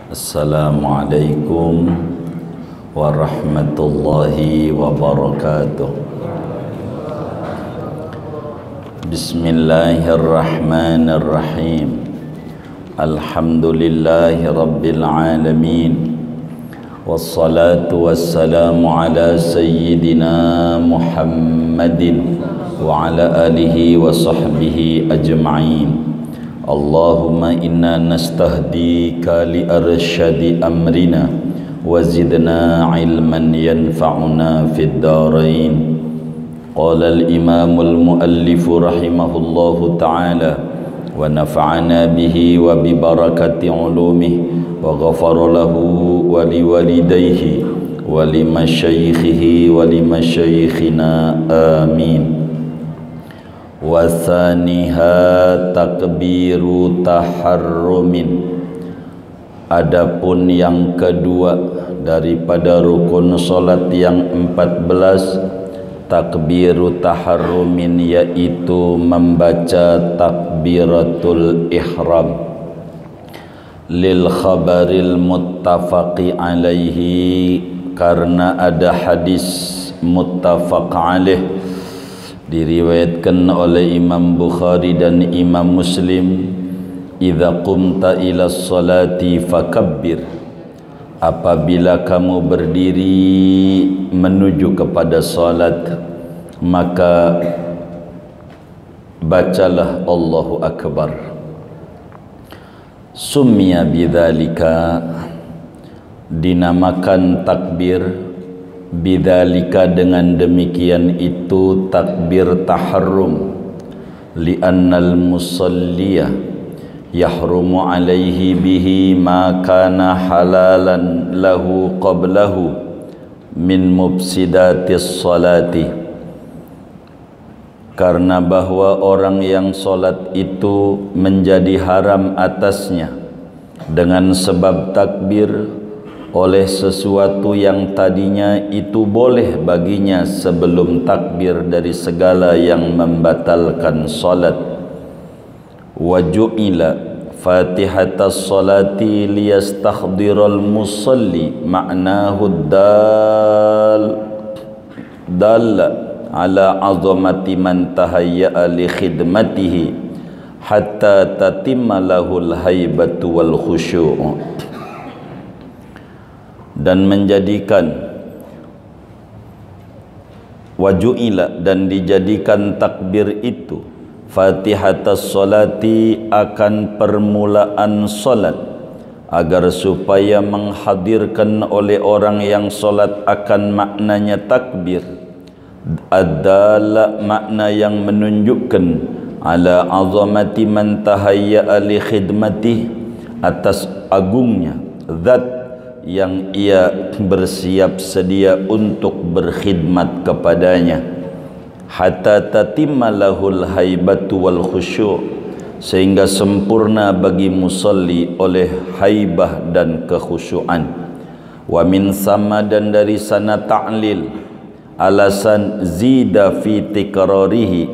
Assalamualaikum warahmatullahi wabarakatuh. Bismillahirrahmanirrahim. Alhamdulillahi rabbil alamin. Wassalatu wassalamu ala sayyidina Muhammadin wa ala alihi wa sahbihi ajma'in. Allahumma inna nastahdika li arsyadi amrina wa zidna ilman yanfa'una fid darain. Qala al-imam al-muallif rahimahullahu ta'ala wa nafa'ana bihi wa bi barakati ulumihi wa ghafara lahu wa li walidayhi wa li masyaikhihi wa li masyaikhina amin. Wa thaniha takbiru taharrumin. Adapun yang kedua daripada rukun salat yang 14, takbiru taharrumin, yaitu membaca takbiratul ihram. Lil khabaril muttafaqi alaihi, karena ada hadis muttafaq alaih diriwayatkan oleh Imam Bukhari dan Imam Muslim. Idza qumta ila sholati fakabbir, apabila kamu berdiri menuju kepada salat, maka bacalah Allahu Akbar. Summiya bidzalika, dinamakan takbir bidzalika, dengan demikian itu takbir taharrum, li'annal musalliya yahrumu alaihi bihi ma kana halalan lahu qablahu min mufsidatis salati, karena bahwa orang yang solat itu menjadi haram atasnya dengan sebab takbir oleh sesuatu yang tadinya itu boleh baginya sebelum takbir dari segala yang membatalkan salat. Wa ju'ila fatihatas salati liyastakhdiral musalli ma'nahu dalla ala azamati man tahayya'a li khidmatihi hatta tatimma lahul haibatu wal khusyu'. Dan menjadikan waju'ila, dan dijadikan takbir itu fatihatas sholati, akan permulaan solat, agar supaya menghadirkan oleh orang yang solat akan maknanya takbir, adalah makna yang menunjukkan ala azamati man tahayya'a li khidmatih, atas agungnya zat yang ia bersiap sedia untuk berkhidmat kepadanya, hatta tatimma lahul haibatu wal khusyu', sehingga sempurna bagi musalli oleh haibah dan kekhusyuan. Wa min sama, dan dari sana ta'lil, alasan zida fi tikrarihi,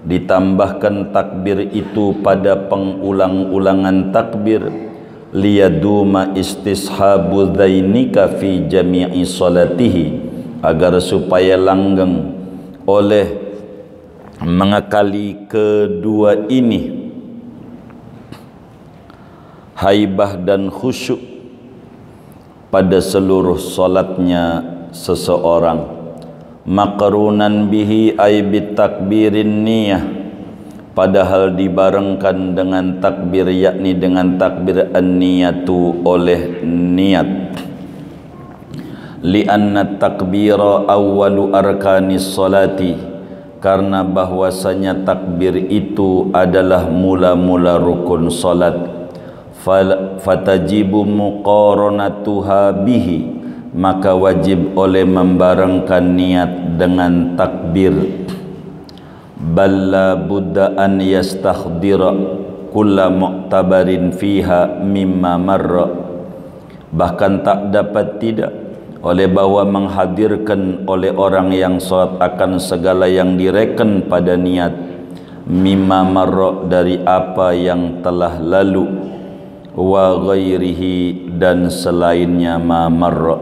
ditambahkan takbir itu pada pengulang-ulangan takbir, liyaduma istishabu dzainika fi jami'i salatihi, agar supaya langgeng oleh mengakali kedua ini haibah dan khusyuk pada seluruh salatnya seseorang. Maqrunan bihi ay bitakbirin niyah, padahal dibarengkan dengan takbir, yakni dengan takbir an-niyatu, oleh niat. Li'anna takbira awwalu arkanis salati, karena bahwasanya takbir itu adalah mula-mula rukun salat. Fatajibu muqaranatuha bihi, maka wajib oleh membarengkan niat dengan takbir. Balla budda an yastakhdira kulla mu'tabarin fiha mimma marra, bahkan tak dapat tidak oleh bahwa menghadirkan oleh orang yang salat akan segala yang direken pada niat, mimma marra, dari apa yang telah lalu. wa ghairihi dan selainnya ma marra,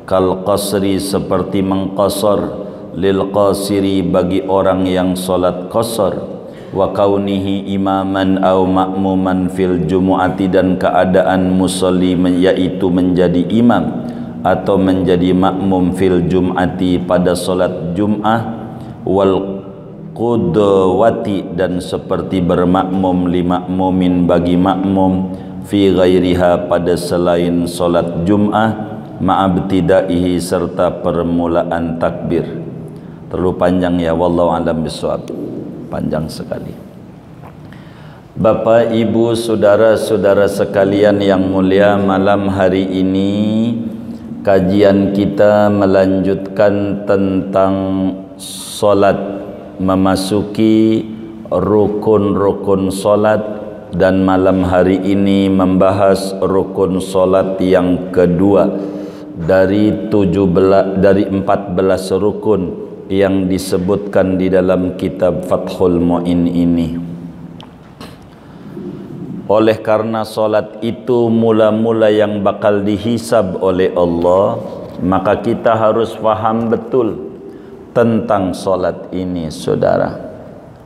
kal qasri seperti mengqasar, lil qasiri bagi orang yang salat qasar, wa kaunihi imaman au ma'muman fil jumu'ati dan keadaan musalli yaitu menjadi imam atau menjadi makmum fil jum'ati pada salat Jum'ah, wal qudwati dan seperti bermakmum li makmumin bagi makmum fi ghairiha pada selain salat Jum'ah ma'abtidaihi serta permulaan takbir. Terlalu panjang ya, wallahu alam bisawab, panjang sekali. Bapak, Ibu, saudara-saudara sekalian yang mulia, malam hari ini kajian kita melanjutkan tentang solat, memasuki rukun-rukun solat, dan malam hari ini membahas rukun solat yang kedua dari 14 rukun yang disebutkan di dalam kitab Fathul Mu'in ini. Oleh karena solat itu mula-mula yang bakal dihisab oleh Allah, maka kita harus faham betul tentang solat ini, saudara.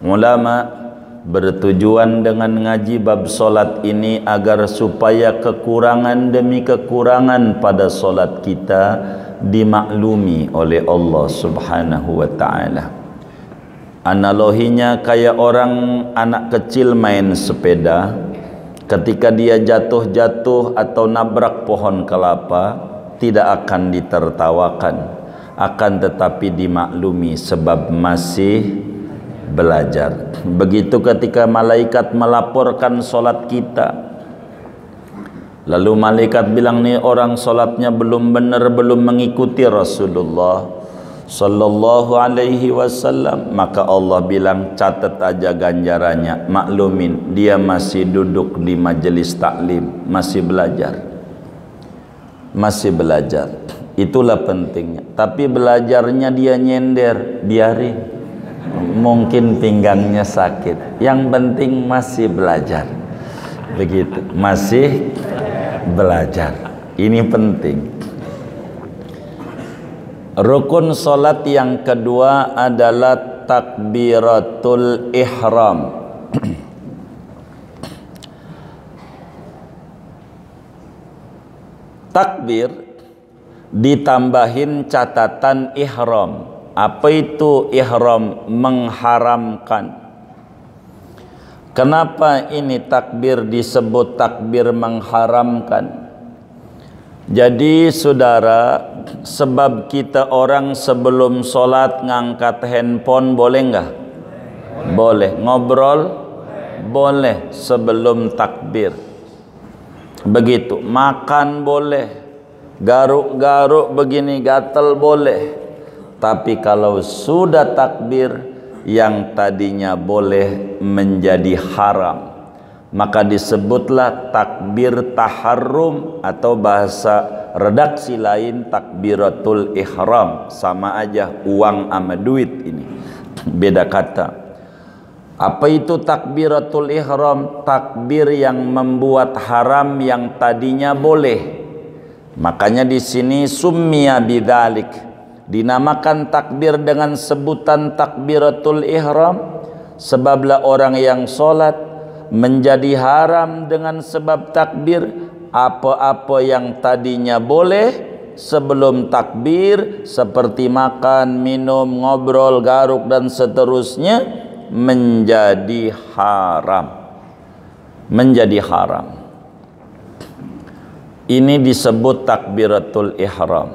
Ulama bertujuan dengan ngaji bab solat ini agar supaya kekurangan demi kekurangan pada solat kita dimaklumi oleh Allah Subhanahu wa ta'ala. Analoginya kayak orang anak kecil main sepeda, ketika dia jatuh-jatuh atau nabrak pohon kelapa tidak akan ditertawakan, akan tetapi dimaklumi sebab masih belajar. Begitu ketika malaikat melaporkan solat kita, lalu malaikat bilang nih orang solatnya belum benar, belum mengikuti Rasulullah sallallahu alaihi wasallam, maka Allah bilang catat aja ganjarannya, maklumin dia masih duduk di majelis taklim, masih belajar, masih belajar. Itulah pentingnya. Tapi belajarnya dia nyender, biarin, mungkin pinggangnya sakit, yang penting masih belajar. Begitu, masih belajar, ini penting. Rukun solat yang kedua adalah takbiratul ihram. Takbir ditambahin catatan ihram. Apa itu ihram? Mengharamkan. Kenapa ini takbir disebut takbir mengharamkan? Jadi saudara, sebab kita orang sebelum sholat ngangkat handphone boleh enggak? Boleh. Ngobrol? Boleh sebelum takbir. Begitu. Makan boleh. Garuk-garuk begini gatal boleh. Tapi kalau sudah takbir, yang tadinya boleh menjadi haram, maka disebutlah takbir taharrum, atau bahasa redaksi lain takbiratul ihram. Sama aja, uang sama duit ini, beda kata. Apa itu takbiratul ihram? Takbir yang membuat haram yang tadinya boleh. Makanya di sini summiya bidzalik, dinamakan takbir dengan sebutan takbiratul ihram, sebablah orang yang sholat menjadi haram dengan sebab takbir. Apa-apa yang tadinya boleh sebelum takbir, seperti makan, minum, ngobrol, garuk dan seterusnya, menjadi haram. Menjadi haram. Ini disebut takbiratul ihram.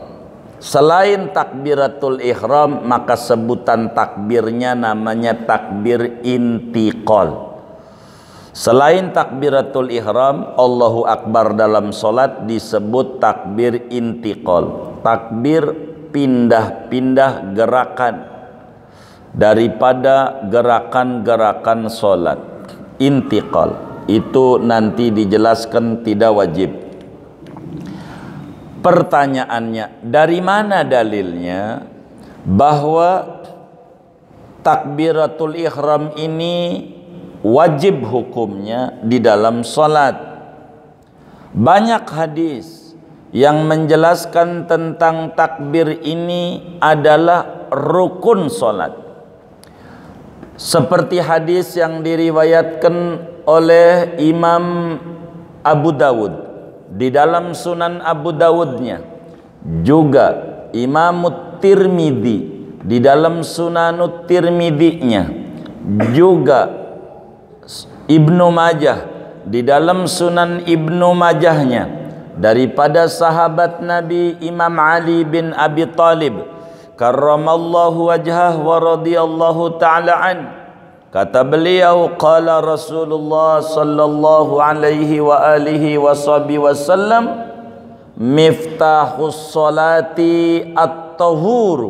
Selain takbiratul ihram, maka sebutan takbirnya namanya takbir intiqal. Selain takbiratul ihram, Allahu Akbar dalam solat disebut takbir intiqal. Takbir pindah-pindah gerakan daripada gerakan-gerakan solat. Intiqal itu nanti dijelaskan, tidak wajib. Pertanyaannya, dari mana dalilnya bahwa takbiratul ihram ini wajib hukumnya di dalam salat? Banyak hadis yang menjelaskan tentang takbir ini adalah rukun solat. Seperti hadis yang diriwayatkan oleh Imam Abu Dawud di dalam Sunan Abu Dawudnya, juga Imam Tirmidzi di dalam Sunanut Tirmidzi-nya, juga Ibnu Majah di dalam Sunan Ibnu Majahnya, daripada sahabat Nabi Imam Ali bin Abi Talib karramallahu wajhah wa radhiyallahu ta'ala an, kata beliau, qala Rasulullah sallallahu alaihi wa alihi wasallam, miftahus salati at-tahur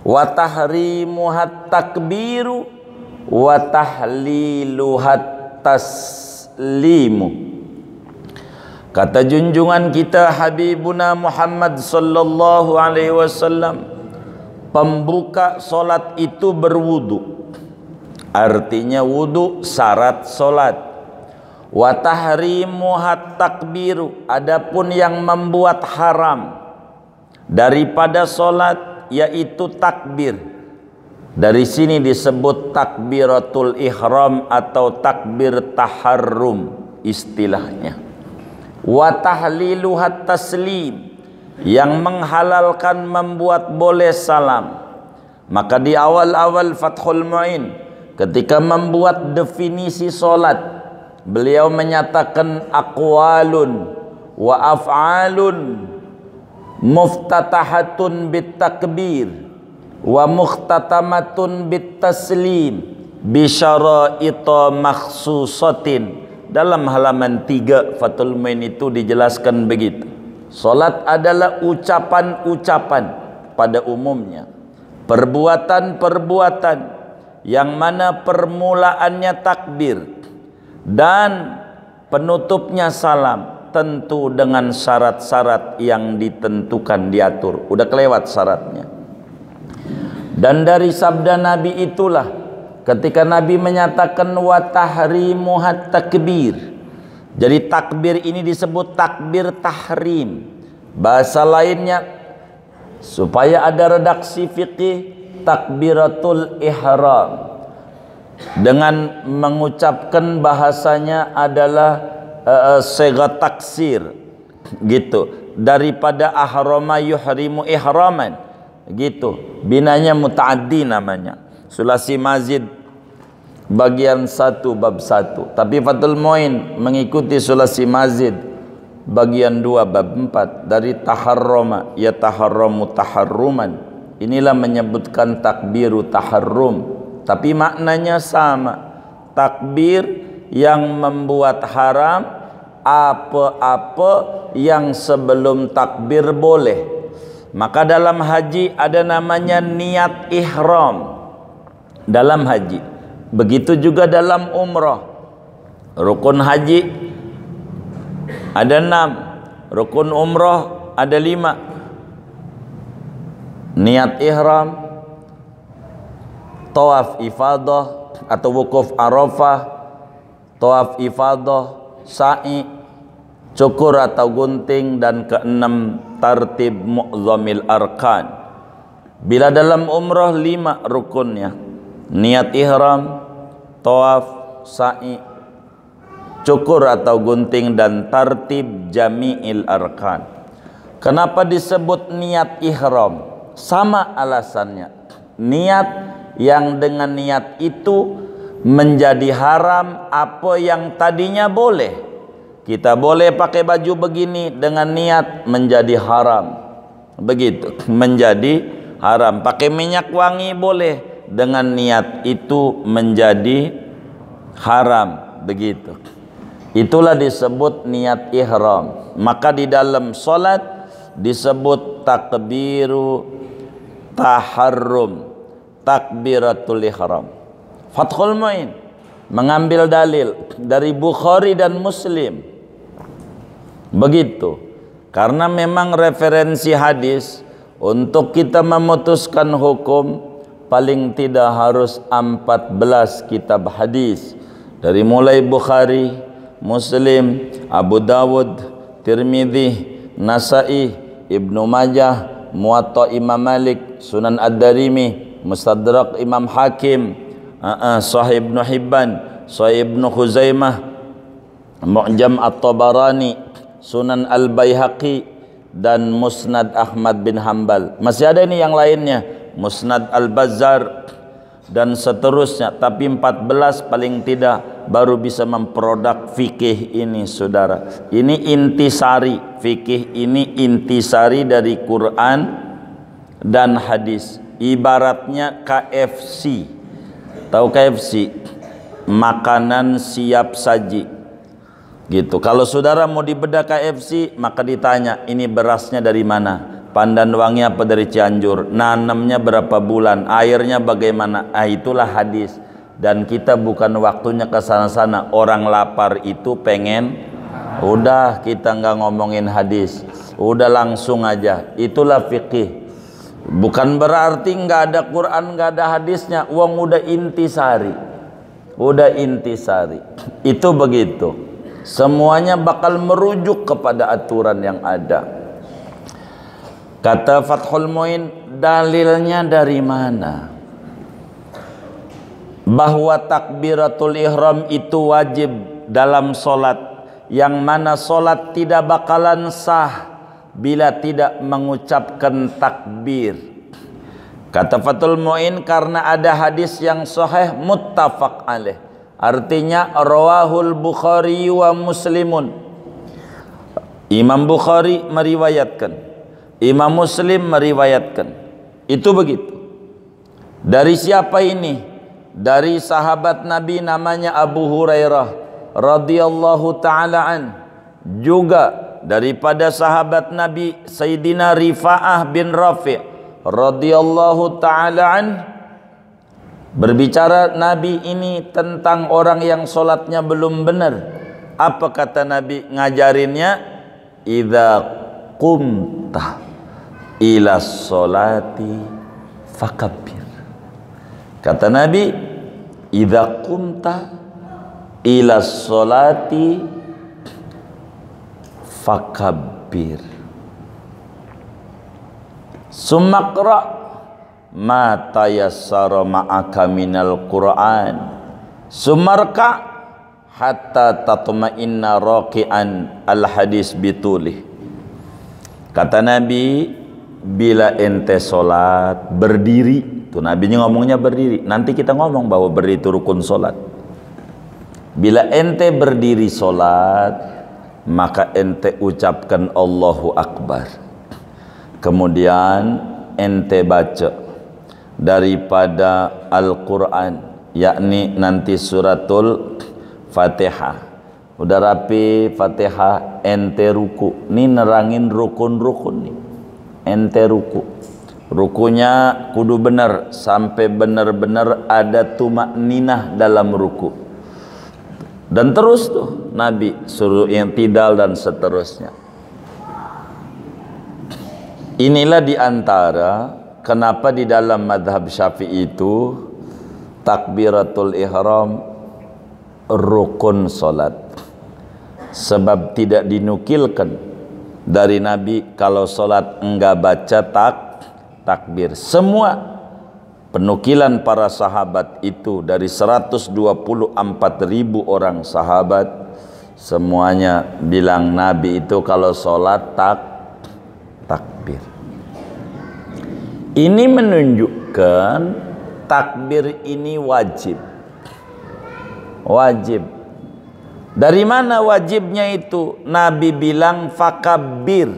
wa tahrimuhat takbiru wa tahliluhat taslimu. Kata junjungan kita Habibuna Muhammad sallallahu alaihi wasallam, pembuka solat itu berwudu, artinya wudu syarat solat. Wa tahrimuhat takbiru, adapun yang membuat haram daripada solat yaitu takbir. Dari sini disebut takbiratul ihram atau takbir taharrum istilahnya. Wa tahliluhat taslim, yang menghalalkan membuat boleh salam. Maka di awal-awal Fathul Mu'in ketika membuat definisi solat, beliau menyatakan aqwalun wa af'alun muftatahatun bit takbir wa mukhtatamatun bit taslim bi syara'ita makhsusatin. Dalam halaman 3 Fathul Mu'in itu dijelaskan begitu. Salat adalah ucapan-ucapan pada umumnya, perbuatan-perbuatan yang mana permulaannya takbir dan penutupnya salam, tentu dengan syarat-syarat yang ditentukan, diatur. Udah kelewat syaratnya. Dan dari sabda Nabi itulah ketika Nabi menyatakan wa tahrimuhat takbir. Jadi takbir ini disebut takbir tahrim. Bahasa lainnya supaya ada redaksi fikih, takbiratul ihram. Dengan mengucapkan bahasanya adalah sigat taksir gitu, daripada ahrama yuhrimu ihraman gitu, binanya mutaaddi namanya, sulasi mazid bagian 1 bab 1. Tapi Fathul Mu'in mengikuti sulasi mazid bagian 2 bab 4, dari taharrama ya taharramu taharruman. Inilah menyebutkan takbiru taharrum, tapi maknanya sama. Takbir yang membuat haram apa-apa yang sebelum takbir boleh. Maka dalam haji ada namanya niat ihram dalam haji. Begitu juga dalam umrah. Rukun haji ada 6, rukun umrah ada 5. Niat ihram, tawaf ifadah atau wukuf Arafah, tawaf ifadah, sa'i, cukur atau gunting, dan ke-6 tartib mu'zamil arkan. Bila dalam umrah 5 rukunnya, niat ihram, tawaf, sa'i, cukur atau gunting, dan tartib jami'il arkan. Kenapa disebut niat ihram? Sama alasannya. Niat yang dengan niat itu menjadi haram apa yang tadinya boleh. Kita boleh pakai baju begini, dengan niat menjadi haram. Begitu, menjadi haram. Pakai minyak wangi boleh, dengan niat itu menjadi haram. Begitu. Itulah disebut niat ihram. Maka di dalam solat disebut takbiru taharrum, takbiratul ihram. Fathul Mu'in mengambil dalil dari Bukhari dan Muslim. Begitu. Karena memang referensi hadis untuk kita memutuskan hukum paling tidak harus 14 kitab hadis. Dari mulai Bukhari, Muslim, Abu Dawud, Tirmidzi, Nasa'i, Ibnu Majah, Muwatta Imam Malik, Sunan Ad-Darimi, Mustadrak Imam Hakim, Sahih Ibnu Hibban, Sahih Ibnu Khuzaimah, Mu'jam At-Tabarani, Sunan Al-Baihaqi, dan Musnad Ahmad bin Hanbal. Masih ada ini yang lainnya, Musnad Al-Bazzar dan seterusnya. Tapi 14 paling tidak baru bisa memproduk fikih ini, saudara. Ini intisari, fikih ini intisari dari Quran dan hadis. Ibaratnya KFC. Tahu KFC? Makanan siap saji. Gitu. Kalau saudara mau dibedah KFC, maka ditanya, ini berasnya dari mana? Pandan Wangi apa dari Cianjur? Nanamnya berapa bulan? Airnya bagaimana? Itulah hadis. Dan kita bukan waktunya ke sana-sana. Orang lapar itu pengen, udah kita nggak ngomongin hadis, udah langsung aja. Itulah fikih. Bukan berarti nggak ada Quran, nggak ada hadisnya. Uang udah intisari, udah intisari. Itu begitu. Semuanya bakal merujuk kepada aturan yang ada. Kata Fathul Muin, dalilnya dari mana? Bahwa takbiratul ihram itu wajib dalam solat, yang mana solat tidak bakalan sah bila tidak mengucapkan takbir. Kata Fathul Muin, karena ada hadis yang sahih muttafaq alaih. Artinya rawahul Bukhari wa Muslimun. Imam Bukhari meriwayatkan, Imam Muslim meriwayatkan. Itu begitu. Dari siapa ini? Dari sahabat Nabi namanya Abu Hurairah radhiyallahu taala an. Juga daripada sahabat Nabi Sayyidina Rifa'ah bin Rafi' radhiyallahu taala an. Berbicara Nabi ini tentang orang yang solatnya belum benar. Apa kata Nabi ngajarinnya? Idza qumta ila solati fakabbir. Kata Nabi, idza qumta ila solati fakabbir. Sumakra ma tayassara ma'aka minal Qur'an sumarka hatta tatma'inna raqi'an al-hadis bitulih. Kata Nabi, bila ente solat berdiri, tuh Nabinya ngomongnya berdiri. Nanti kita ngomong bahwa berdiri itu rukun solat. Bila ente berdiri solat, maka ente ucapkan Allahu Akbar. Kemudian ente baca daripada Al-Quran, yakni nanti suratul Fatihah. Udah rapi Fatihah, ente ruku. Ini nerangin rukun-rukun nih. Ente ruku. Rukunya kudu benar sampai benar-benar ada tumakninah dalam ruku. Dan terus tuh Nabi suruh yang tidal dan seterusnya. Inilah diantara kenapa di dalam madhab Syafi'i itu takbiratul ihram rukun solat. Sebab tidak dinukilkan dari Nabi kalau solat enggak baca takbir. Semua penukilan para sahabat itu dari 124.000 orang sahabat, semuanya bilang Nabi itu kalau solat takbir. Ini menunjukkan takbir ini wajib. Wajib. Dari mana wajibnya itu? Nabi bilang fakabbir.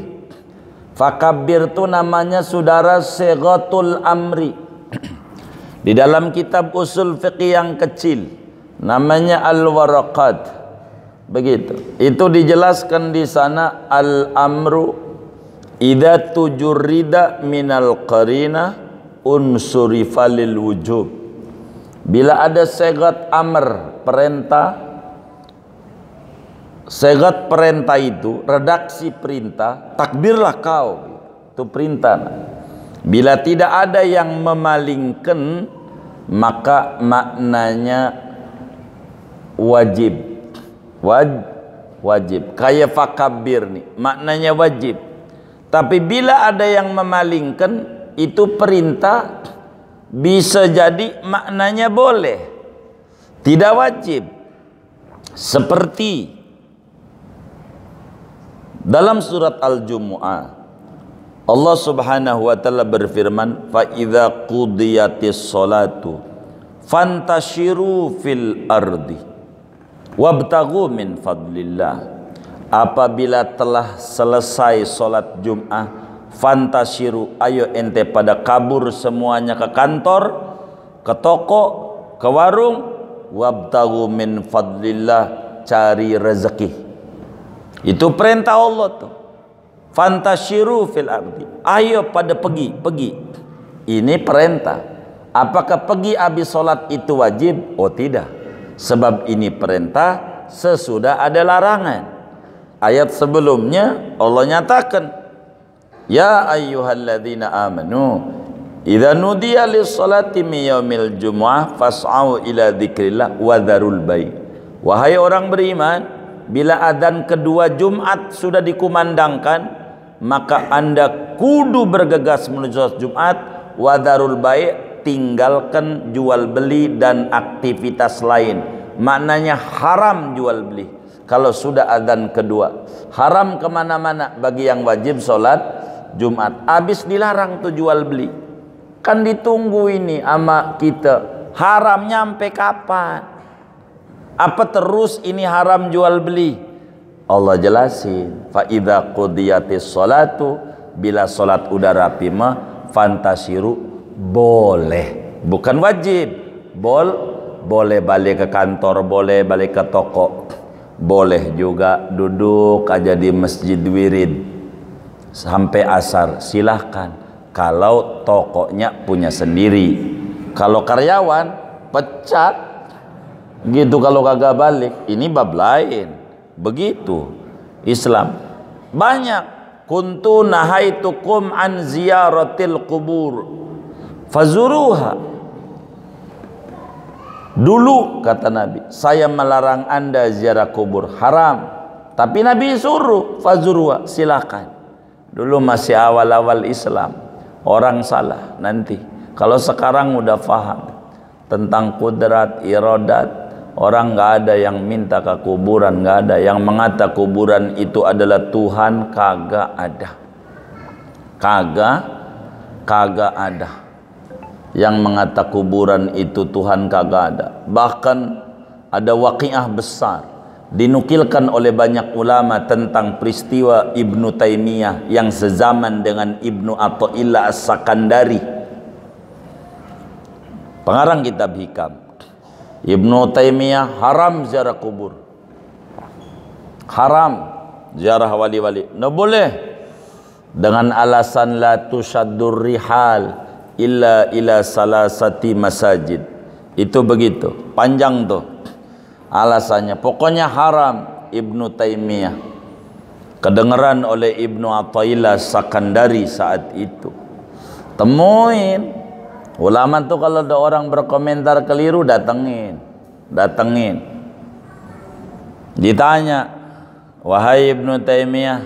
Fakabbir itu namanya saudara sighatul amri. Di dalam kitab usul fiqih yang kecil namanya al-waraqat. Begitu. Itu dijelaskan di sana al-amru idza tujurrida minal qarina unsurifa lil wujub. Bila ada segat amr, perintah, segat perintah itu, redaksi perintah, takbirlah kau. Itu perintah. Bila tidak ada yang memalingkan, maka maknanya wajib. wajib. Kayak fakabir nih, maknanya wajib. Tapi bila ada yang memalingkan, itu perintah, bisa jadi maknanya boleh, tidak wajib. Seperti dalam surat Al-Jumu'ah, Allah Subhanahu wa taala berfirman, "Fa idza qudiyatis sholatu fantashiru fil ardi wabtaghu min fadlillah." Apabila telah selesai solat Jum'ah, fantashiru, ayo ente pada kabur semuanya ke kantor, ke toko, ke warung, wabtaghu min fadlillah, cari rezeki. Itu perintah Allah tuh. Fantashiru fil ardi, ayo pada pergi. Ini perintah. Apakah pergi habis solat itu wajib? Oh tidak, sebab ini perintah sesudah ada larangan. Ayat sebelumnya Allah nyatakan, ya ayyuhalladzina amanu idza nudiya lis-salati min yaumil jumu'ah fas'au ila dzikrillah wa dzarul bai'. Wahai orang beriman, bila adzan kedua Jumat sudah dikumandangkan, maka Anda kudu bergegas menuju salat Jumat. Wa dzarul bai', tinggalkan jual beli dan aktivitas lain. Maknanya haram jual beli kalau sudah adzan kedua. Haram kemana-mana bagi yang wajib sholat Jumat. Habis dilarang tuh jual beli. Kan ditunggu ini ama kita. Haram nyampe kapan? Apa terus ini haram jual beli? Allah jelasin, fa idza qudiyatis sholatu, bila sholat udah rapi mah fantasiru, boleh, bukan wajib. Boleh balik ke kantor, boleh balik ke toko, boleh juga duduk aja di masjid wirid sampai asar, silahkan. Kalau tokonya punya sendiri, kalau karyawan pecat gitu kalau kagak balik. Ini bab lain. Begitu Islam. Banyak. Kuntu nahaitukum an ziyaratil kubur fazuruha. Dulu kata Nabi, saya melarang anda ziarah kubur, haram. Tapi Nabi suruh fazurwa, silakan. Dulu masih awal-awal Islam, orang salah nanti. Kalau sekarang udah paham tentang kudrat, iradat, orang nggak ada yang minta ke kuburan, nggak ada yang mengata kuburan itu adalah Tuhan, kagak ada. Kagak ada yang mengata kuburan itu Tuhan, kagak ada. Bahkan ada waqiah besar dinukilkan oleh banyak ulama tentang peristiwa Ibnu Taimiyah yang sezaman dengan Ibnu Athaillah As-Sakandari, pengarang kitab Hikam. Ibnu Taimiyah haram ziarah kubur, haram ziarah wali-wali, nggak boleh, dengan alasan la tushaddur rihal illa ila salasati masajid. Itu begitu panjang tuh alasannya, pokoknya haram. Ibnu Taimiyah kedengeran oleh Ibnu Athaillah Sakandari saat itu. Temuin ulama tuh, kalau ada orang berkomentar keliru datengin. Ditanya, wahai Ibnu Taimiyah,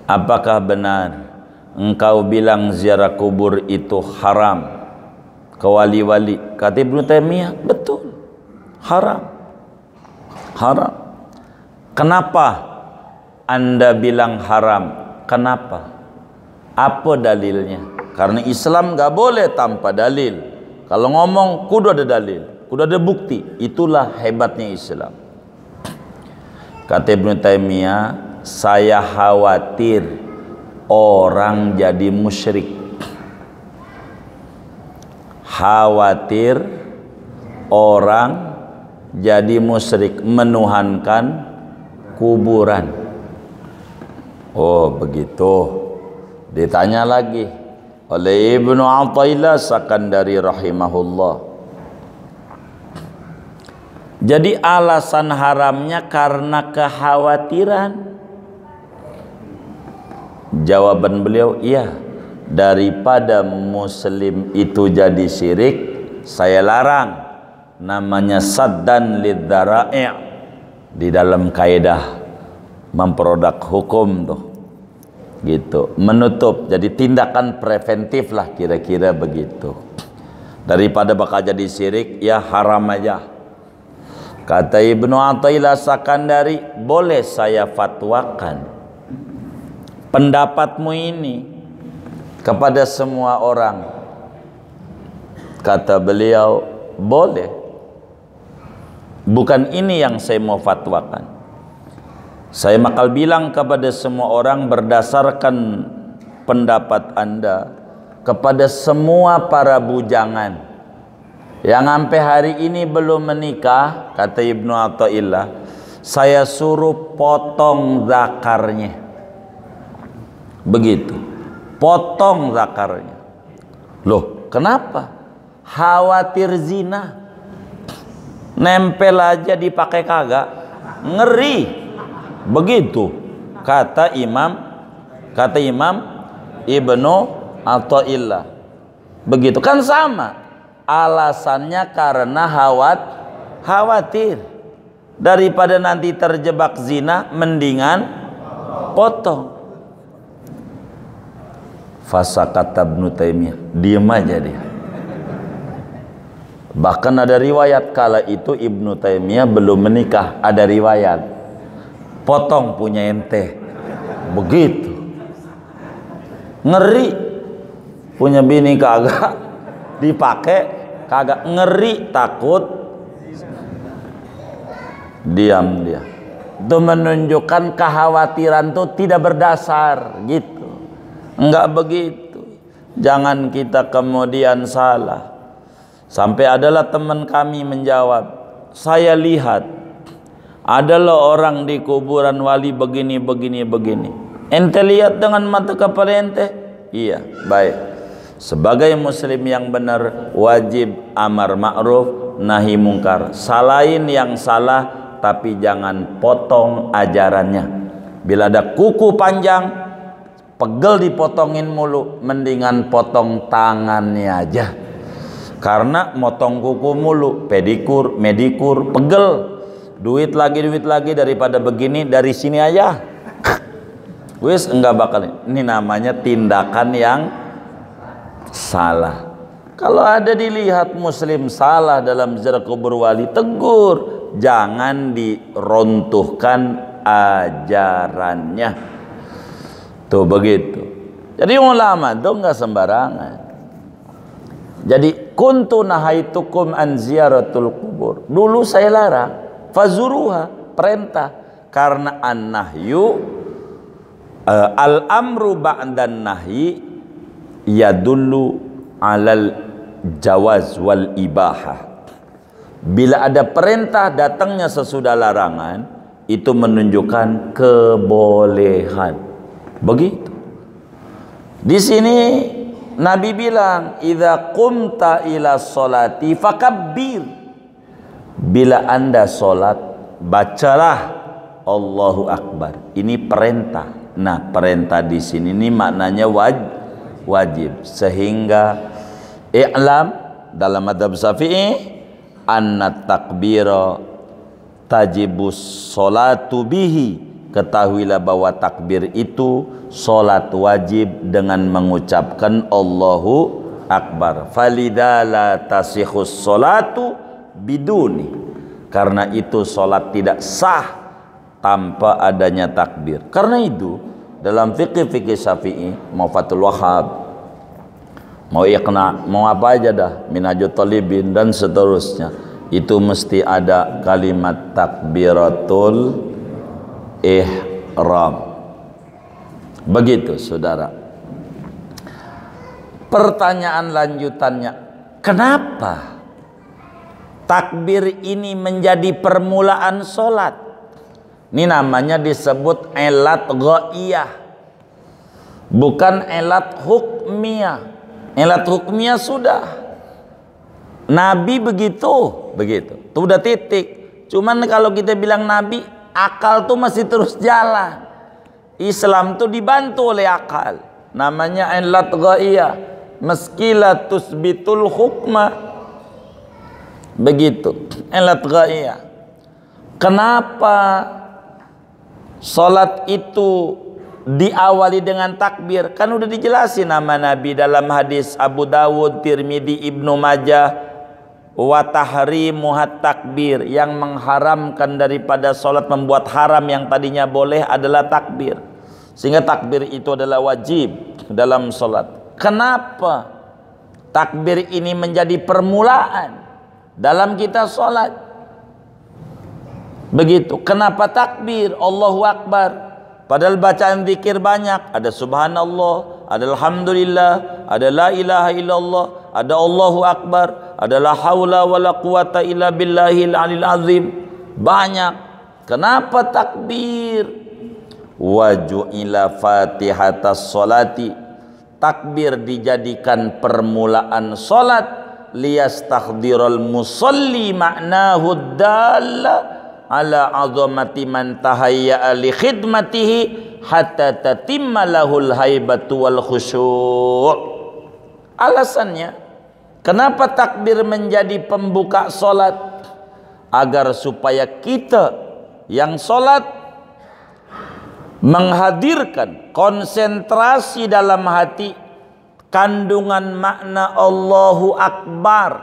apakah benar engkau bilang ziarah kubur itu haram ke wali-wali? Kata Ibnu Taimiyah, betul, haram. Kenapa anda bilang haram? Kenapa? Apa dalilnya? Karena Islam gak boleh tanpa dalil. Kalau ngomong kudu ada dalil, kudu ada bukti. Itulah hebatnya Islam. Kata Ibnu Taimiyah, saya khawatir orang jadi musyrik, khawatir orang jadi musyrik, menuhankan kuburan. Oh begitu. Ditanya lagi oleh Ibnu Athaillah Sakandari rahimahullah, jadi alasan haramnya karena kekhawatiran. Jawaban beliau, iya, daripada muslim itu jadi syirik, saya larang. Namanya saddan lidzara'i', di dalam kaidah memproduk hukum tuh gitu, menutup, jadi tindakan preventif lah kira-kira begitu. Daripada bakal jadi syirik, ya haram aja. Kata Ibnu Athaillah Sakandari, boleh saya fatwakan pendapatmu ini kepada semua orang. Kata beliau, boleh. Bukan ini yang saya mau fatwakan. Saya bakal bilang kepada semua orang berdasarkan pendapat Anda kepada semua para bujangan yang sampai hari ini belum menikah, kata Ibnu Athaillah, saya suruh potong zakarnya. Begitu, potong zakarnya. Loh, kenapa? Khawatir zina, nempel aja dipakai kagak, ngeri. Begitu kata Imam Ibnu Athaillah. Begitu kan sama alasannya, karena khawatir daripada nanti terjebak zina, mendingan potong. Fasakata Ibnu Taimiyah, diam aja dia. Bahkan ada riwayat kala itu Ibnu Taimiyah belum menikah, ada riwayat potong punya ente. Begitu ngeri, punya bini kagak dipakai, kagak, ngeri, takut, diam dia. Itu menunjukkan kekhawatiran itu tidak berdasar gitu. Enggak begitu. Jangan kita kemudian salah. Sampai adalah teman kami menjawab, saya lihat adalah orang di kuburan wali begini. Ente lihat dengan mata kepala ente? Iya, baik. Sebagai muslim yang benar, wajib amar ma'ruf nahi mungkar. Salahin yang salah, tapi jangan potong ajarannya. Bila ada kuku panjang, pegel dipotongin mulu, mendingan potong tangannya aja. Karena motong kuku mulu, pedikur, medikur, pegel. Duit lagi daripada begini, dari sini aja. Wis enggak bakal. Ini namanya tindakan yang salah. Kalau ada dilihat muslim salah dalam ziarah kubur wali, tegur, jangan diruntuhkan ajarannya. Tuh begitu. Jadi ulama itu enggak sembarangan. Jadi kuntu nahaitukum an ziyaratul kubur. Dulu saya larang, fazuruha, perintah, karena an-nahyu al-amru ba'dan nahyi yadullu alal jawaz wal ibahah. Bila ada perintah datangnya sesudah larangan, itu menunjukkan kebolehan. Begitu. Di sini Nabi bilang, idza qumta ila sholati fakabbir. Bila Anda sholat, bacalah Allahu Akbar. Ini perintah. Nah, perintah di sini ini maknanya wajib. Sehingga i'lam dalam madzhab Syafi'i anna takbira tajibus sholatu bihi. Ketahuilah bahwa takbir itu solat wajib dengan mengucapkan Allahu Akbar. Falidala tasihus solatu biduni. Karena itu solat tidak sah tanpa adanya takbir. Karena itu dalam fikih Syafi'i, mau Fathul Wahhab, mau Iqna, mau apa aja dah, Minhajut Talibin dan seterusnya, itu mesti ada kalimat takbiratul ihram. Begitu saudara. Pertanyaan lanjutannya, kenapa takbir ini menjadi permulaan solat? Ini namanya disebut elat ghaiyah, bukan elat hukmiyah. Elat hukmiyah sudah Nabi begitu. Itu udah titik. Cuman kalau kita bilang Nabi, akal tuh masih terus jalan. Islam tuh dibantu oleh akal. Namanya elat ghaiyah. Meskilah tusbitul hukma. Begitu. Elat ghaiyah. Kenapa salat itu diawali dengan takbir? Kan udah dijelasin nama Nabi dalam hadis Abu Dawud, Tirmidzi, Ibnu Majah, wa tahrimuhat takbir, yang mengharamkan daripada salat, membuat haram yang tadinya boleh adalah takbir. Sehingga takbir itu adalah wajib dalam salat. Kenapa takbir ini menjadi permulaan dalam kita salat? Begitu. Kenapa takbir Allahu Akbar? Padahal bacaan zikir banyak. Ada subhanallah, ada alhamdulillah, ada la ilaha illallah, ada Allahu Akbar, ada la haula wala quwata illa billahil alil azim. Banyak. Kenapa takbir? Waju'ila fatihatas sholati, takbir dijadikan permulaan salat, liyastakhdiral musalli ma'nahu dalla ala azamati man tahayya'a li khidmatihi hatta tatimma lahul haibatu wal khusyu'. Alasannya kenapa takbir menjadi pembuka salat? Agar supaya kita yang salat menghadirkan konsentrasi dalam hati kandungan makna Allahu Akbar,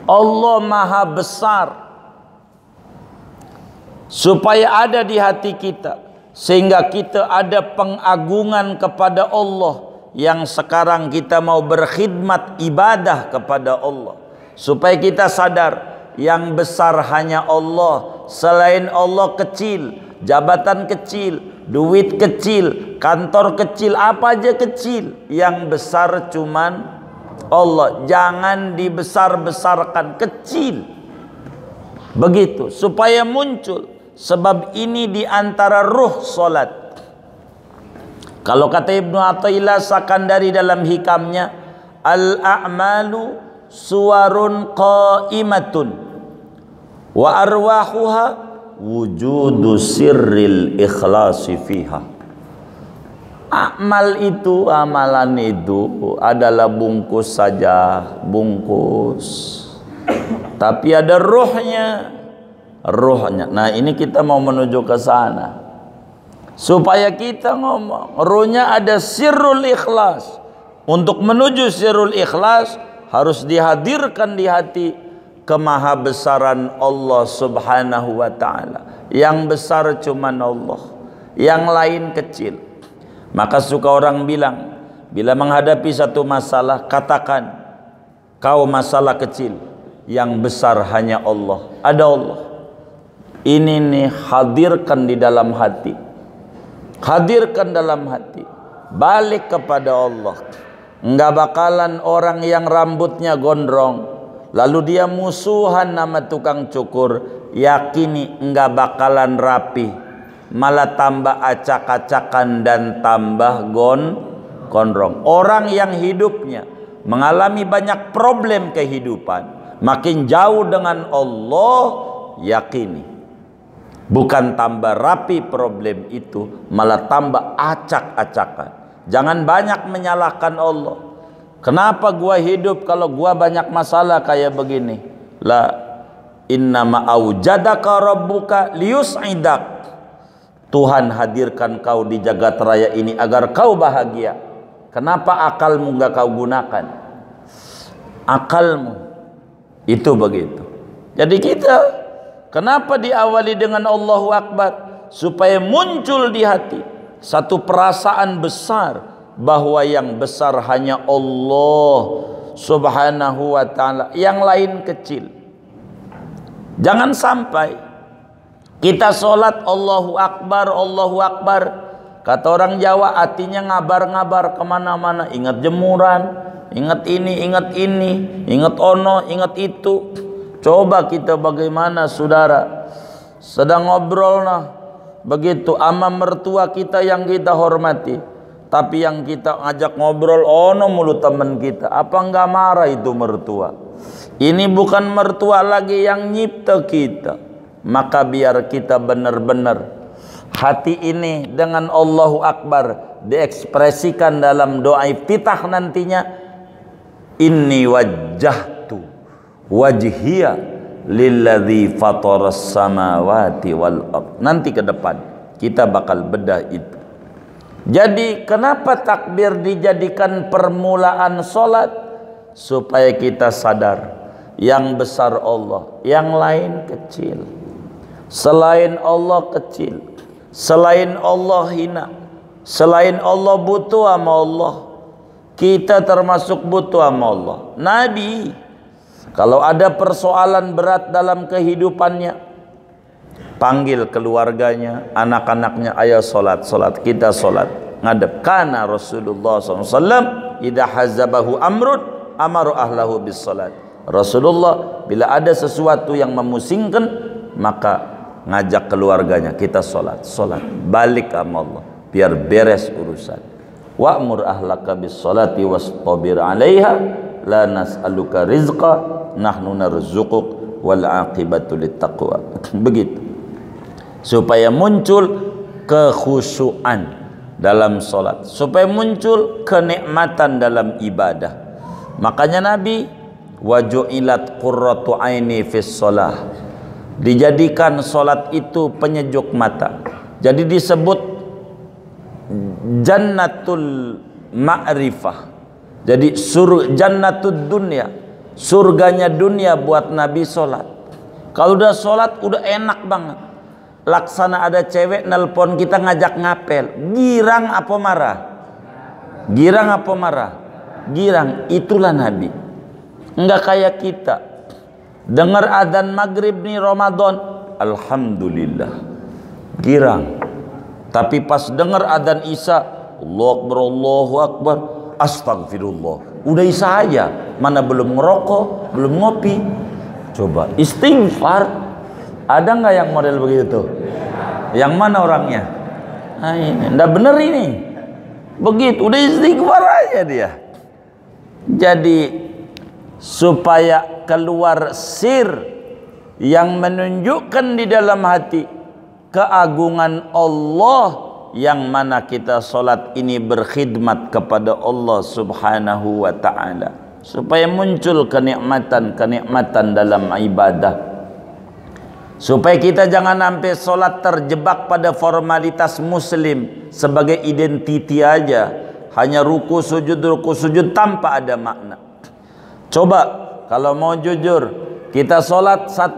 Allah Maha Besar, supaya ada di hati kita, sehingga kita ada pengagungan kepada Allah, yang sekarang kita mau berkhidmat ibadah kepada Allah, supaya kita sadar yang besar hanya Allah, selain Allah kecil, jabatan kecil, duit kecil, kantor kecil, apa aja kecil. Yang besar cuman Allah. Jangan dibesar-besarkan, kecil. Begitu, supaya muncul. Sebab ini diantara ruh salat. Kalau kata Ibnu Athaillah Sakandari dalam hikamnya, al-a'malu suwarun qa'imatun wa arwahuha wujudu sirril ikhlasi fiha. Amal itu, amalan itu adalah bungkus saja, bungkus. Tapi ada ruhnya, ruhnya. Nah, ini kita mau menuju ke sana. Supaya kita ngomong, ruhnya ada sirrul ikhlas. Untuk menuju sirrul ikhlas harus dihadirkan di hati kemahabesaran Allah Subhanahu wa ta'ala. Yang besar cuman Allah, yang lain kecil. Maka suka orang bilang, bila menghadapi satu masalah, katakan, kau masalah kecil, yang besar hanya Allah. Ada Allah. Ini nih, hadirkan di dalam hati. Hadirkan dalam hati. Balik kepada Allah. Enggak bakalan orang yang rambutnya gondrong, lalu dia musuhan nama tukang cukur, yakini enggak bakalan rapi, malah tambah acak-acakan dan tambah gondrong. Orang yang hidupnya mengalami banyak problem kehidupan, makin jauh dengan Allah, yakini bukan tambah rapi problem itu, malah tambah acak-acakan. Jangan banyak menyalahkan Allah. Kenapa gua hidup kalau gua banyak masalah kayak begini? La innama aujadaka rabbuka liyus'idak. Tuhan hadirkan kau di jagat raya ini agar kau bahagia. Kenapa akalmu enggak kau gunakan? Akalmu itu begitu. Jadi kita kenapa diawali dengan Allahu Akbar? Supaya muncul di hati satu perasaan besar bahwa yang besar hanya Allah Subhanahu wa ta'ala, yang lain kecil. Jangan sampai kita sholat Allahu Akbar, Allahu Akbar, kata orang Jawa hatinya ngabar-ngabar kemana-mana, ingat jemuran, ingat ini, ingat ono, ingat itu. Coba kita bagaimana saudara, sedang ngobrol nah begitu ama mertua kita yang kita hormati, tapi yang kita ajak ngobrol ono mulu teman kita, apa enggak marah itu mertua? Ini bukan mertua lagi yang nyipta kita. Maka biar kita benar-benar hati ini dengan Allahu Akbar diekspresikan dalam doa iftitah nantinya. Inni wajjahtu wajhiya lilladzi fataras samawati wal ard. Nanti ke depan kita bakal bedah itu. Jadi kenapa takbir dijadikan permulaan solat? Supaya kita sadar yang besar Allah, yang lain kecil. Selain Allah kecil, selain Allah hina, selain Allah butuh sama Allah. Kita termasuk butuh sama Allah. Nabi kalau ada persoalan berat dalam kehidupannya, panggil keluarganya, anak-anaknya, ayo solat, solat. Kita solat ngadep. Kana Rasulullah SAW idha hazabahu amrun amaru ahlahu bis solat. Rasulullah bila ada sesuatu yang memusingkan, maka ngajak keluarganya, kita solat, solat, balik sama Allah biar beres urusan. Wa'mur ahlaka bis solati wastabir 'alaiha la nas'aluka rizqa nahnu narzuquk wal 'aqibatu littaqwa. Begitu supaya muncul kekhusyuan dalam solat, supaya muncul kenikmatan dalam ibadah. Makanya Nabi waju'ilat qurratu aini fis shalah, dijadikan solat itu penyejuk mata. Jadi disebut jannatul ma'rifah. Jadi jannatud dunya, surganya dunia buat Nabi solat. Kalau udah solat udah enak banget. Laksana ada cewek nelpon kita ngajak ngapel, girang apa marah? Girang apa marah? Girang. Itulah Nabi. Enggak kayak kita dengar adzan maghrib nih Ramadan, alhamdulillah, girang. Tapi pas dengar adzan Isya, Allahu Akbar, astagfirullah, udah Isya aja, mana belum ngerokok, belum ngopi. Coba istighfar. Ada nggak yang model begitu? Yang mana orangnya? Nah, ini ndak bener ini. Begitu udah istighfar aja dia. Jadi supaya keluar sir yang menunjukkan di dalam hati keagungan Allah, yang mana kita solat ini berkhidmat kepada Allah subhanahu wa ta'ala, supaya muncul kenikmatan dalam ibadah. Supaya kita jangan sampai solat terjebak pada formalitas muslim sebagai identiti aja, hanya ruku sujud tanpa ada makna. Coba kalau mau jujur, kita solat 1%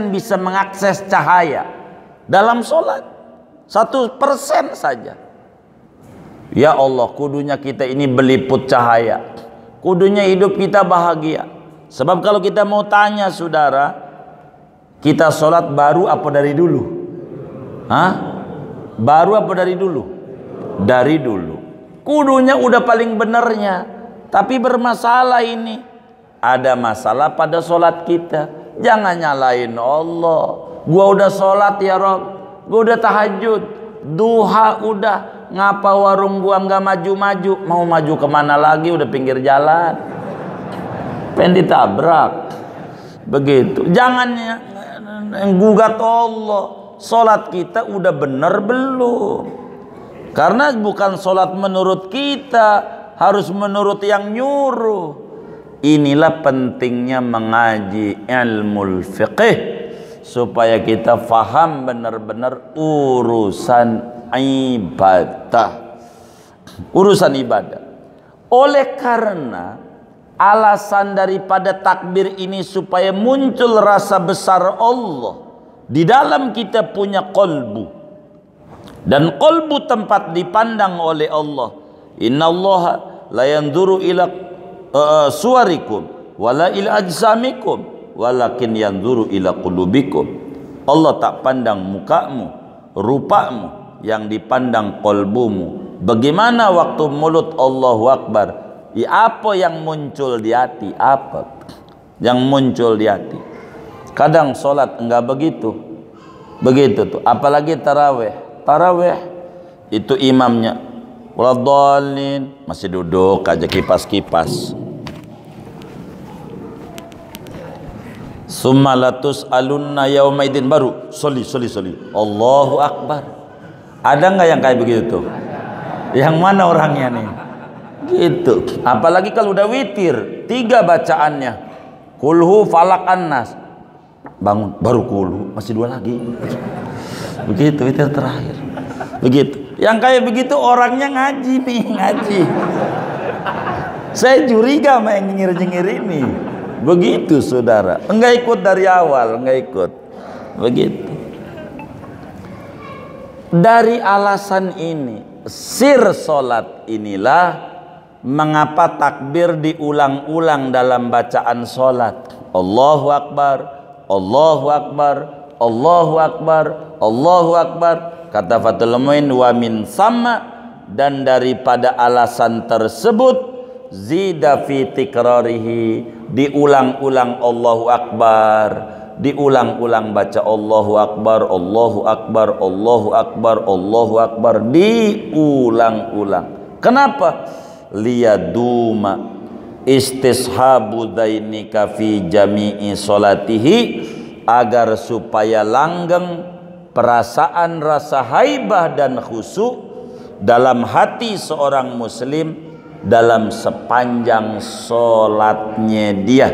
bisa mengakses cahaya dalam solat, 1% saja. Ya Allah, kudunya kita ini berliput cahaya, kudunya hidup kita bahagia. Sebab kalau kita mau tanya saudara, kita solat baru apa dari dulu? Hah? Baru apa dari dulu? Dari dulu. Kudunya udah paling benernya, tapi bermasalah ini. Ada masalah pada solat kita. Jangan nyalain Allah. Gua udah solat ya Rob, gua udah tahajud, duha udah, ngapa warung gua nggak maju-maju? Mau maju kemana lagi? Udah pinggir jalan, pengen ditabrak. Begitu. Jangan gugat Allah. Solat kita udah bener belum? Karena bukan solat menurut kita, harus menurut yang nyuruh. Inilah pentingnya mengaji ilmu fiqih, supaya kita faham benar-benar urusan ibadah. Urusan ibadah. Oleh karena alasan daripada takbir ini supaya muncul rasa besar Allah di dalam kita punya qalbu, dan qalbu tempat dipandang oleh Allah. Innallaha la yanzuru ila suwarikum wala ila ajsamikum walakin yanzuru ila qulubikum. Allah tak pandang mukamu, rupamu, yang dipandang qalbumu. Bagaimana waktu mulut Allahu Akbar, apa yang muncul di hati? Apa yang muncul di hati? Kadang solat enggak begitu. Begitu tuh. Apalagi tarawih. Tarawih itu imamnya waladhdallin, masih duduk aja kipas-kipas. Summa latus alunna yaumaidin, baru soli. Allahu Akbar. Ada nggak yang kayak begitu tuh? Yang mana orangnya nih? Gitu. Apalagi kalau udah witir, 3 bacaannya, kulhu falak annas, bangun baru kulhu, masih 2 lagi. Begitu witir terakhir. Begitu. Yang kayak begitu orangnya ngaji nih, ngaji. Saya curiga sama yang nyengir-nyengir ini. Begitu saudara, enggak ikut dari awal, enggak ikut. Begitu. Dari alasan ini, sir solat inilah mengapa takbir diulang-ulang dalam bacaan solat. Allahu Akbar, Allahu Akbar, Allahu Akbar, Allahu Akbar. Kata Fathul Muin, wa min sama, dan daripada alasan tersebut zida fi tikrarihi, diulang-ulang Allahu Akbar, diulang-ulang baca Allahu Akbar, Allahu Akbar, Allahu Akbar, Allahu Akbar, diulang-ulang. Kenapa? Liyaduma istishabu dainika fi jami'i solatihi, agar supaya langgeng perasaan rasa haibah dan khusyuk dalam hati seorang muslim dalam sepanjang solatnya dia.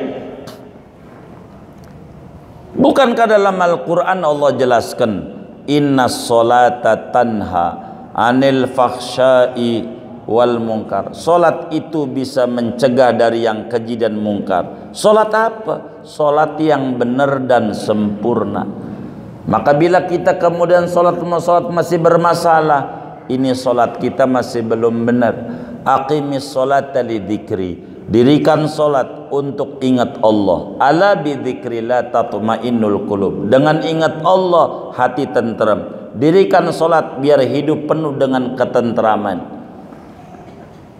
Bukankah dalam Al-Quran Allah jelaskan, inna solata tanha anil fakhsyai wal munkar, solat itu bisa mencegah dari yang keji dan mungkar. Solat apa? Solat yang benar dan sempurna. Maka bila kita kemudian solat masih bermasalah, ini solat kita masih belum benar. Aqimis solata li dzikri, dirikan solat untuk ingat Allah. Ala bi dzikrillah tatmainnul qulub, dengan ingat Allah hati tenteram. Dirikan solat biar hidup penuh dengan ketentraman.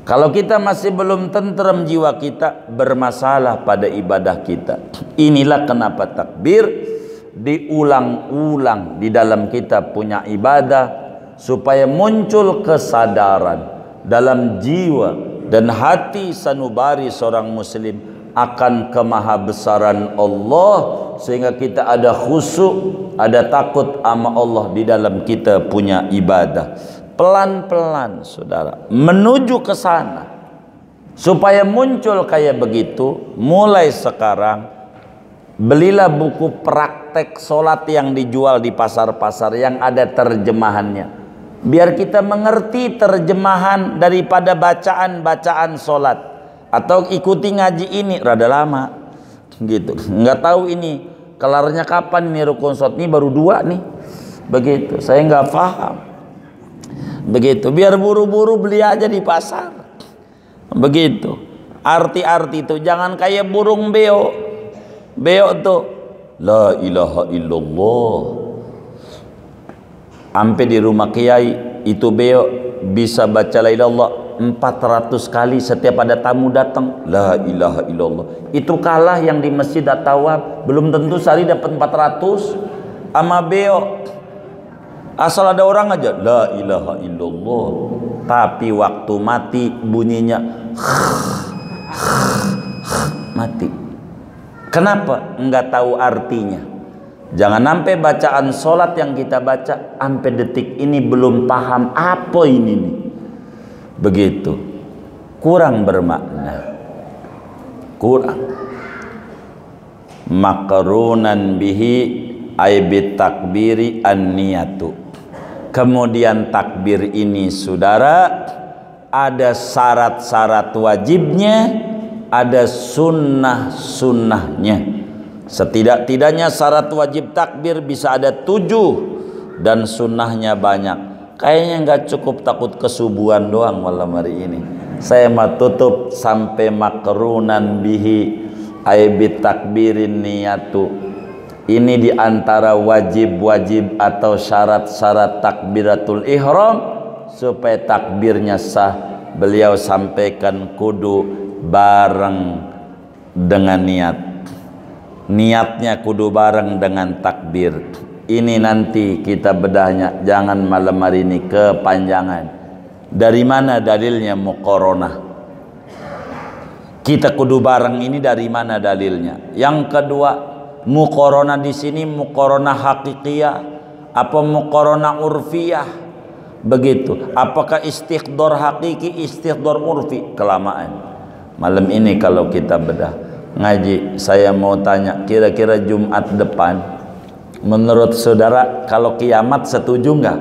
Kalau kita masih belum tenteram jiwa kita, bermasalah pada ibadah kita. Inilah kenapa takbir diulang-ulang di dalam kita punya ibadah, supaya muncul kesadaran dalam jiwa dan hati sanubari seorang muslim akan kemahabesaran Allah, sehingga kita ada khusyuk, ada takut sama Allah di dalam kita punya ibadah. Pelan-pelan saudara menuju ke sana, supaya muncul kayak begitu. Mulai sekarang belilah buku praktek solat yang dijual di pasar-pasar yang ada terjemahannya, biar kita mengerti terjemahan daripada bacaan-bacaan solat. Atau ikuti ngaji ini rada lama gitu, nggak tahu ini kelarnya kapan, ini rukun solat ini baru 2 nih, begitu saya nggak paham. Begitu, biar buru-buru beli aja di pasar. Begitu. Arti-arti itu jangan kayak burung beo. Beo tuh la ilaha illallah. Sampai di rumah kiai itu beo bisa baca la ilallah 400 kali setiap ada tamu datang. La ilaha illallah. Itu kalah yang di Masjid At-Tawab, belum tentu sehari dapat 400 sama beo. Asal ada orang aja la ilaha illallah, tapi waktu mati bunyinya mati. Kenapa? Enggak tahu artinya. Jangan sampai bacaan solat yang kita baca sampai detik ini belum paham apa ini nih. Begitu, kurang bermakna, kurang. Maqrunan bihi ay bit takbiri an-niyatu. Kemudian takbir ini saudara ada syarat-syarat wajibnya, ada sunnah-sunnahnya. Setidak-tidaknya syarat wajib takbir bisa ada 7 dan sunnahnya banyak. Kayaknya nggak cukup takut kesubuhan doang malam hari ini. Saya mau tutup sampai makrunan bihi ay bit takbirin niyatu. Ini diantara wajib-wajib atau syarat-syarat takbiratul ihram supaya takbirnya sah. Beliau sampaikan kudu bareng dengan niat. Niatnya kudu bareng dengan takbir. Ini nanti kita bedahnya, jangan malam hari ini kepanjangan. Dari mana dalilnya muqaranah? Kita kudu bareng ini dari mana dalilnya? Yang kedua, muqaranah di sini muqaranah hakikiyah apa muqaranah urfiyah? Begitu. Apakah istighdar hakiki, istighdar urfi? Kelamaan malam ini kalau kita bedah. ngaji. Saya mau tanya, kira-kira Jumat depan menurut saudara kalau kiamat setuju enggak?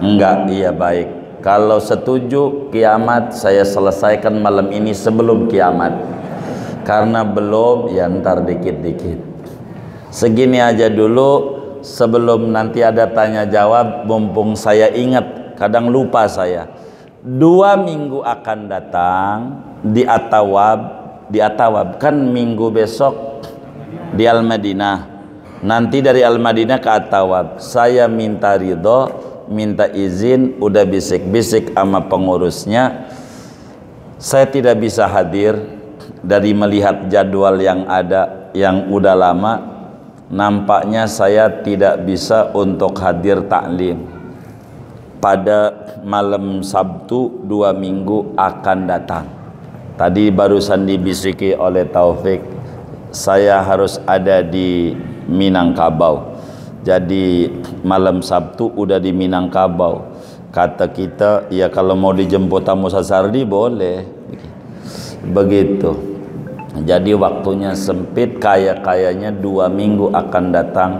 Enggak, iya baik. Kalau setuju kiamat, saya selesaikan malam ini sebelum kiamat. Karena belum, ya ntar dikit-dikit. Segini aja dulu sebelum nanti ada tanya jawab. Mumpung saya ingat, kadang lupa saya. 2 minggu akan datang di Atawab kan minggu besok di Al-Madinah. Nanti dari Al-Madinah ke Atawab, saya minta ridho, minta izin, udah bisik-bisik sama pengurusnya, saya tidak bisa hadir. Dari melihat jadwal yang ada yang udah lama, nampaknya saya tidak bisa untuk hadir taklim pada malam Sabtu 2 minggu akan datang. Tadi barusan dibisiki oleh Taufik, saya harus ada di Minangkabau. Jadi malam Sabtu udah di Minangkabau. Kata kita, ya kalau mau dijemput tamu Sasardi boleh. Begitu. Jadi waktunya sempit, kayaknya 2 minggu akan datang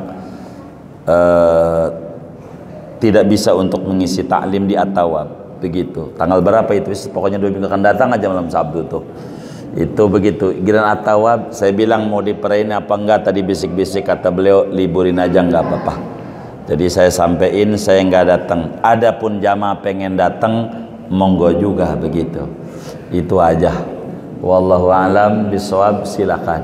tidak bisa untuk mengisi taklim di Atawab. Begitu. Tanggal berapa itu? Pokoknya 2 minggu akan datang aja malam Sabtu tuh. Itu begitu. Giliran Atawab, saya bilang mau diperain apa enggak, tadi bisik-bisik kata beliau liburin aja enggak apa-apa. Jadi saya sampein saya enggak datang. Adapun jamaah pengen datang, monggo juga begitu. Itu aja. Wallahu a'lam bishawab, silakan.